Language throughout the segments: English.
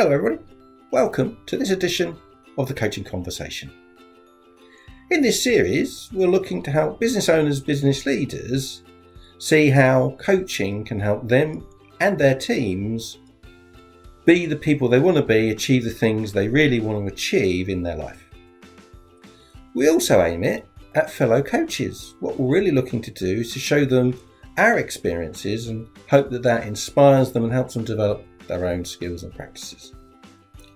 Hello everybody, welcome to this edition of the Coaching Conversation. In this series, we're looking to help business owners, business leaders see how coaching can help them and their teams be the people they want to be, achieve the things they really want to achieve in their life. We also aim it at fellow coaches. What we're really looking to do is to show them our experiences and hope that inspires them and helps them develop their own skills and practices.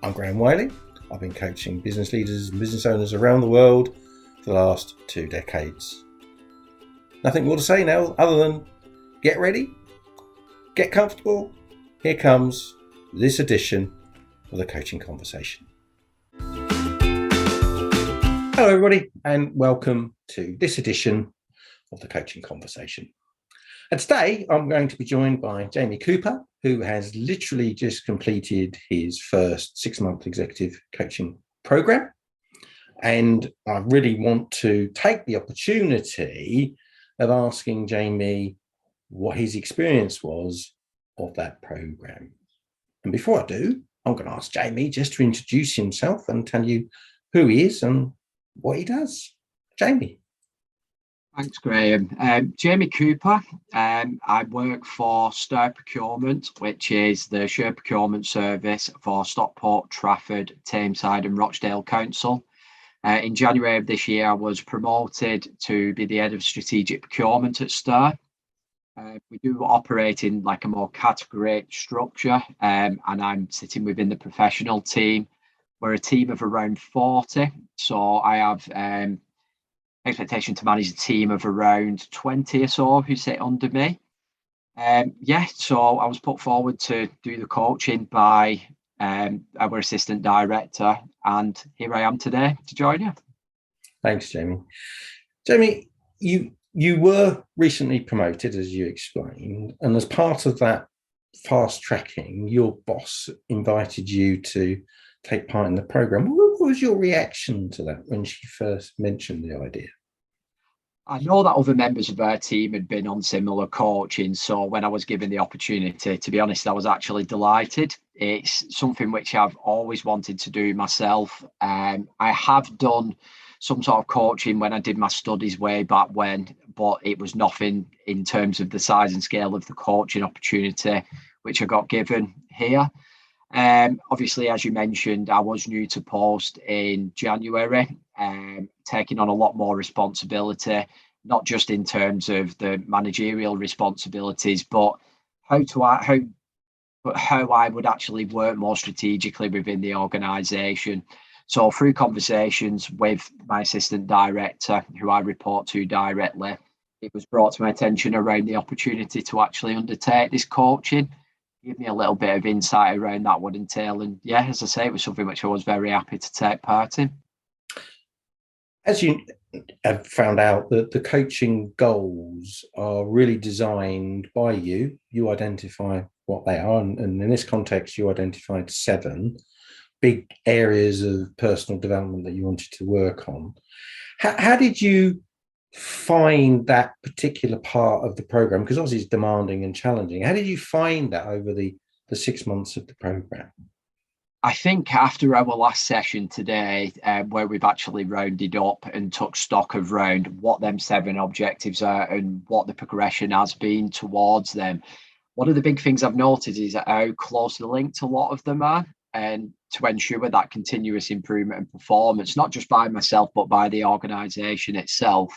I'm Graham Wiley. I've been coaching business leaders and business owners around the world for the last 2 decades. Nothing more to say now other than get ready, get comfortable. Here comes this edition of the Coaching Conversation. Hello everybody and welcome to this edition of the Coaching Conversation. And today I'm going to be joined by Jamie Cooper, who has literally just completed his first 6-month executive coaching program. And I really want to take the opportunity of asking Jamie what his experience was of that program. And before I do, I'm going to ask Jamie just to introduce himself and tell you who he is and what he does. Jamie. Thanks, Graham. Jamie Cooper. I work for Star Procurement, which is the shared procurement service for Stockport, Trafford, Tameside and Rochdale Council. In January of this year, I was promoted to be the Head of Strategic Procurement at Star. We do operate in like a more category structure, and I'm sitting within the professional team. We're a team of around 40, so I have expectation to manage a team of around 20 or so who sit under me. So I was put forward to do the coaching by our assistant director, and here I am today to join you. Thanks, Jamie. Jamie, you were recently promoted, as you explained, and as part of that fast tracking, your boss invited you to take part in the program. What was your reaction to that when she first mentioned the idea? I know that other members of our team had been on similar coaching, so when I was given the opportunity, to be honest, I was actually delighted. It's something which I've always wanted to do myself. I have done some sort of coaching when I did my studies way back when, but it was nothing in terms of the size and scale of the coaching opportunity which I got given here. Obviously, as you mentioned, I was new to post in January, taking on a lot more responsibility, not just in terms of the managerial responsibilities, but how I would actually work more strategically within the organisation. So through conversations with my assistant director, who I report to directly, it was brought to my attention around the opportunity to actually undertake this coaching. Give me a little bit of insight around that would entail. And yeah, as I say, it was something which I was very happy to take part in. As you have found out, that the coaching goals are really designed by you. You identify what they are. And in this context, you identified 7 big areas of personal development that you wanted to work on. How did you find that particular part of the program? Because obviously it's demanding and challenging. How did you find that over the 6 months of the program? I think after our last session today, where we've actually rounded up and took stock of round what them 7 objectives are and what the progression has been towards them, one of the big things I've noticed is how closely linked a lot of them are, and to ensure that continuous improvement and performance, not just by myself, but by the organisation itself.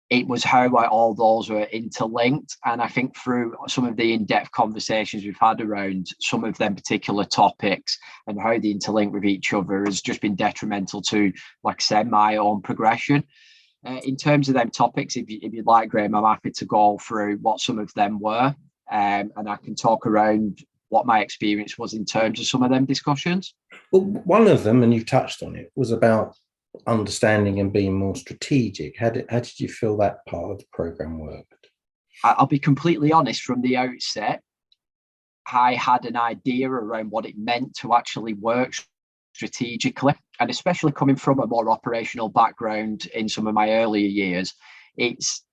It was how all those were interlinked. And I think through some of the in-depth conversations we've had around some of them particular topics and how they interlink with each other has just been detrimental to, like I said, my own progression. In terms of them topics, if you'd like, Graham, I'm happy to go through what some of them were, and I can talk around what my experience was in terms of some of them discussions. Well, one of them, and you've touched on it, was about understanding and being more strategic. How did you feel that part of the program worked? I'll be completely honest, from the outset, I had an idea around what it meant to actually work strategically, and especially coming from a more operational background in some of my earlier years, it's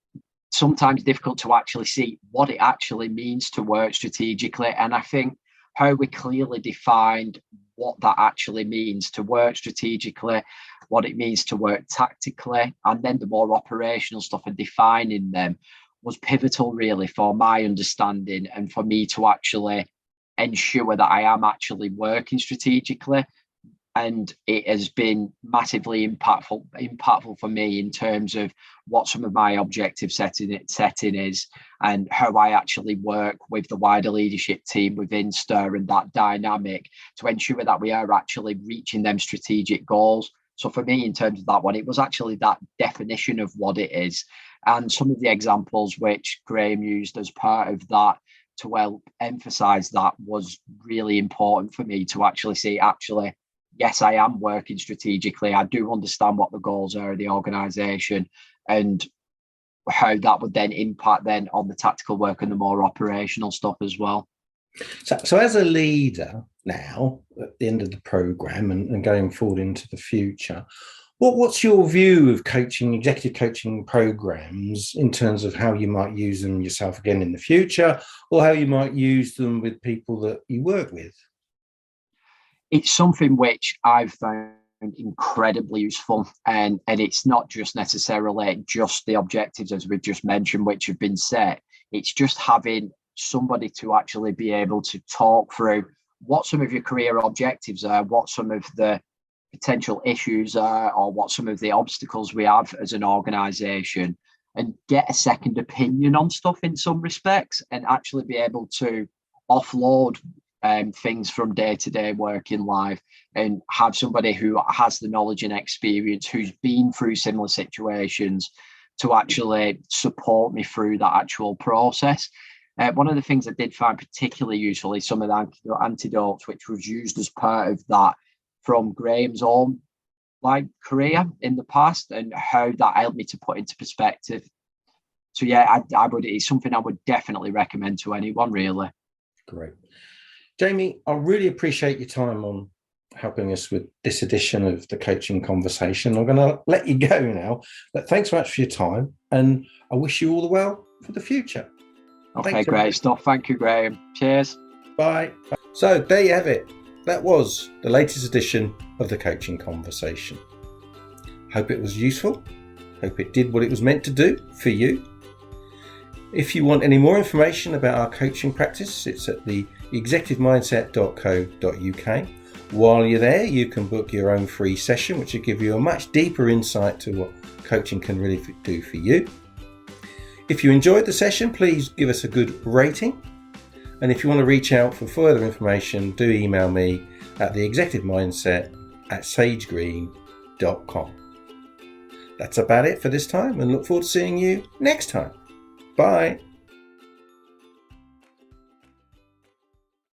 sometimes difficult to actually see what it actually means to work strategically. And I think how we clearly defined what that actually means to work strategically, what it means to work tactically, and then the more operational stuff and defining them was pivotal really for my understanding and for me to actually ensure that I am actually working strategically. And it has been massively impactful for me in terms of what some of my objective setting is, and how I actually work with the wider leadership team within Star and that dynamic to ensure that we are actually reaching them strategic goals. So for me, in terms of that one, it was actually that definition of what it is, and some of the examples which Graham used as part of that to help emphasize that was really important for me to actually see, yes, I am working strategically. I do understand what the goals are of the organisation and how that would then impact then on the tactical work and the more operational stuff as well. So as a leader now, at the end of the programme and going forward into the future, what's your view of executive coaching programmes in terms of how you might use them yourself again in the future, or how you might use them with people that you work with? It's something which I've found incredibly useful, and it's not just necessarily just the objectives as we've just mentioned which have been set. It's just having somebody to actually be able to talk through what some of your career objectives are, what some of the potential issues are, or what some of the obstacles we have as an organisation, and get a second opinion on stuff in some respects, and actually be able to offload things from day-to-day working life and have somebody who has the knowledge and experience, who's been through similar situations, to actually support me through that actual process. One of the things I did find particularly useful is some of the antidotes which was used as part of that from Graham's own career in the past, and how that helped me to put into perspective. So yeah, it's something I would definitely recommend to anyone really. Great. Jamie, I really appreciate your time on helping us with this edition of the Coaching Conversation. I'm going to let you go now, but thanks so much for your time, and I wish you all the well for the future. Okay, thanks, great stuff. Thank you, Graham. Cheers. Bye. So there you have it. That was the latest edition of the Coaching Conversation. Hope it was useful. Hope it did what it was meant to do for you. If you want any more information about our coaching practice, it's at the executivemindset.co.uk. While you're there, you can book your own free session, which will give you a much deeper insight to what coaching can really do for you. If you enjoyed the session, please give us a good rating. And if you want to reach out for further information, do email me at theexecutivemindset@sagegreen.com. That's about it for this time, and look forward to seeing you next time. Bye.